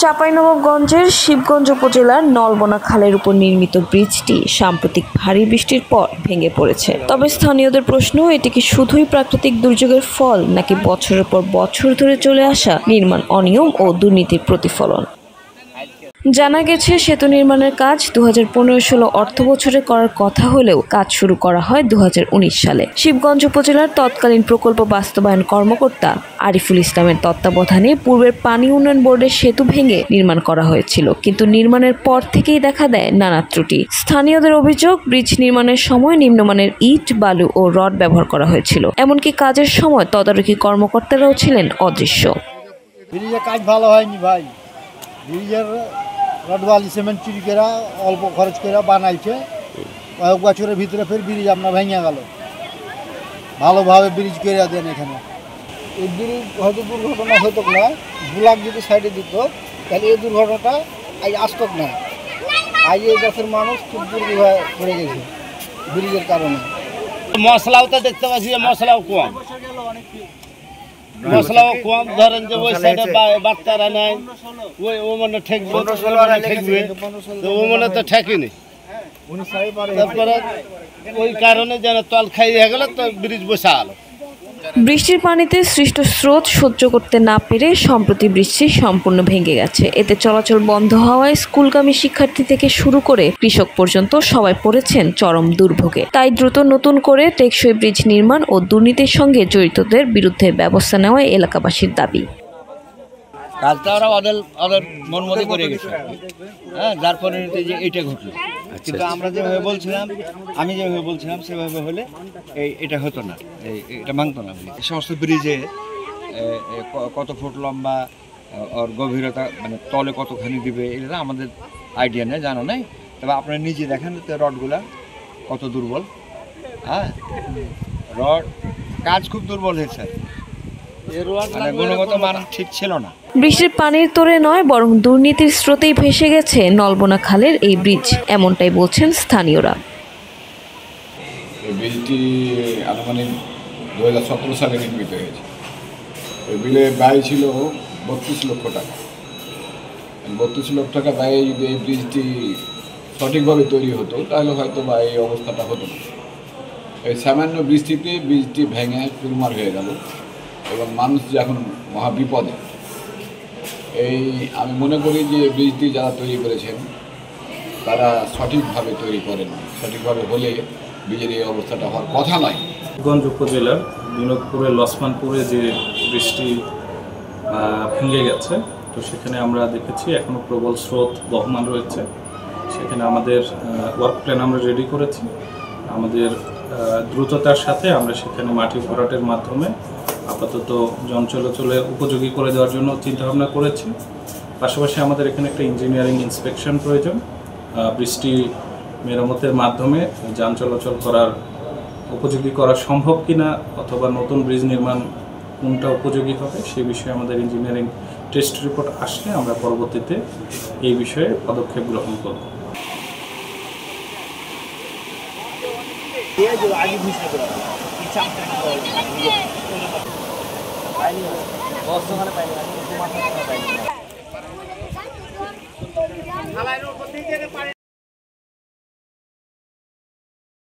চাঁপাইনবাবগঞ্জের শিবগঞ্জ উপজেলার নলবনা খালের উপর নির্মিত ব্রিজটি সাম্প্রতিক ভারী বৃষ্টির পর ভেঙে পড়েছে। তবে স্থানীয়দের প্রশ্ন, এটি কি শুধুই প্রাকৃতিক দুর্যোগের ফল নাকি বছরের পর বছর ধরে চলে আসা নির্মাণ অনিয়ম ও দুর্নীতির প্রতিফলন? জানা গেছে, সেতু নির্মাণের কাজ 2015-16 অর্থ বছরে করার কথা হলেও কাজ শুরু করা হয় 2019 সালে। শিবগঞ্জ উপজেলার তৎকালীন প্রকল্প বাস্তবায়ন কর্মকর্তা আরিফুল ইসলামের তত্ত্বাবধানে পূর্বের পানি উন্নয়ন বোর্ডের সেতু ভেঙে নির্মাণ করা হয়েছিল, কিন্তু নির্মাণের পর থেকেই দেখা দেয় নানা ত্রুটি। স্থানীয়দের অভিযোগ, ব্রিজ নির্মাণের সময় নিম্নমানের ইট, বালু ও রড ব্যবহার করা হয়েছিল। এমনকি কাজের সময় তদারকি কর্মকর্তারাও ছিলেন অদৃশ্য। কাজ ভালো হয়নি ভাই, রডবালি সিমেন্ট চুরি করে অল্প খরচ করে বানাইছে, কয়েক বছরের ভিতরে ফের ব্রিজ আপনার ভেঙে গেল। ভালোভাবে ব্রিজ করে দেন এখানে। এই ব্রিজ হয়তো দুর্ঘটনা হতো না, ব্লক যদি সাইডে দিত তাহলে এই দুর্ঘটনাটা আজ আসত না। আজ এই দেশের মানুষ খুব দুর্ভোগ হয়ে পড়ে গেছে ব্রিজের কারণে। মশলাও তো দেখতে পাচ্ছি যে মশলাও কম, মশলাও কম। ধরেন যে ওই সাইডে বাচ্চারা নাই, ওই ও মনে ঠেকবে, ও মনে তো ঠেকেনি। তারপরে ওই কারণে যেন তল খাইয়ে গেল, তো ব্রিজ বসা গেল। বৃষ্টির পানিতে সৃষ্ট স্রোত সহ্য করতে না পেরে সম্প্রতি বৃষ্টি সম্পূর্ণ ভেঙে গেছে। এতে চলাচল বন্ধ হওয়ায় স্কুলগামী শিক্ষার্থী থেকে শুরু করে কৃষক পর্যন্ত সবাই পড়েছেন চরম দুর্ভোগে। তাই দ্রুত নতুন করে টেকসই ব্রিজ নির্মাণ ও দুর্নীতির সঙ্গে জড়িতদের বিরুদ্ধে ব্যবস্থা নেওয়ায় এলাকাবাসীর দাবি। কাজটা ওরা ওদের মন মতো করে গেছে, হ্যাঁ, যার পরিণতি যে এইটা ঘটলো। কিন্তু আমরা যেভাবে বলছিলাম, আমি যেভাবে বলছিলাম সেভাবে হলে এটা হতো না, এটা ভাঙতো না। এই সমস্ত ব্রিজে কত ফুট লম্বা, ওর গভীরতা মানে তলে কতখানি দিবে, এটা আমাদের আইডিয়া নেই, জানা নেই। তবে আপনারা নিজে দেখেন রডগুলা কত দুর্বল। হ্যাঁ, রড কাজ খুব দুর্বল হয়েছে, গুণগত মান ঠিক ছিল না। বৃষ্টির পানির তোরে নয়, বরং দুর্নীতির স্রোতেই ভেসে গেছে নলবনা খালের এই ব্রিজ, এমনটাই বলছেন স্থানীয়রা। এই ব্রিজটি আনুমানিক 2017 সালে নির্মিত হয়েছে। এই বিলের ব্যয় ছিল 32 লক্ষ টাকা। 32 লক্ষ টাকা ব্যয়ে যদি এই ব্রিজটি সঠিকভাবে তৈরি হতো তাহলে হয়তো বা এই অবস্থাটা হতো না। এই সামান্য বৃষ্টিতে ব্রিজটি ভেঙে চুরমার হয়ে গেল এবং মানুষ যে এখন মহা বিপদে। আমি মনে করি যে ব্রিজটি যারা তৈরি করেছেন তারা সঠিকভাবে তৈরি করেন। সঠিকভাবে হলে ব্রিজের এই অবস্থাটা হওয়ার কথা নয়। শিবগঞ্জ উপজেলার বিনোদপুরের লসমানপুরে যে বৃষ্টি ভেঙে গেছে, তো সেখানে আমরা দেখেছি এখনও প্রবল স্রোত বহমান রয়েছে। সেখানে আমাদের ওয়ার্ক প্ল্যান আমরা রেডি করেছি। আমাদের দ্রুততার সাথে আমরা সেখানে মাটি ভরাটের মাধ্যমে আপাতত জন চলাচলের উপযোগী করে দেওয়ার জন্য চিন্তাভাবনা করেছি। পাশাপাশি আমাদের এখানে একটা ইঞ্জিনিয়ারিং ইন্সপেকশন প্রয়োজন। বৃষ্টি মেরামতের মাধ্যমে যান চলাচল করার উপযোগী করা সম্ভব কিনা, অথবা নতুন ব্রিজ নির্মাণ কোনটা উপযোগী হবে, সেই বিষয়ে আমাদের ইঞ্জিনিয়ারিং টেস্ট রিপোর্ট আসলে আমরা পরবর্তীতে এই বিষয়ে পদক্ষেপ গ্রহণ করব।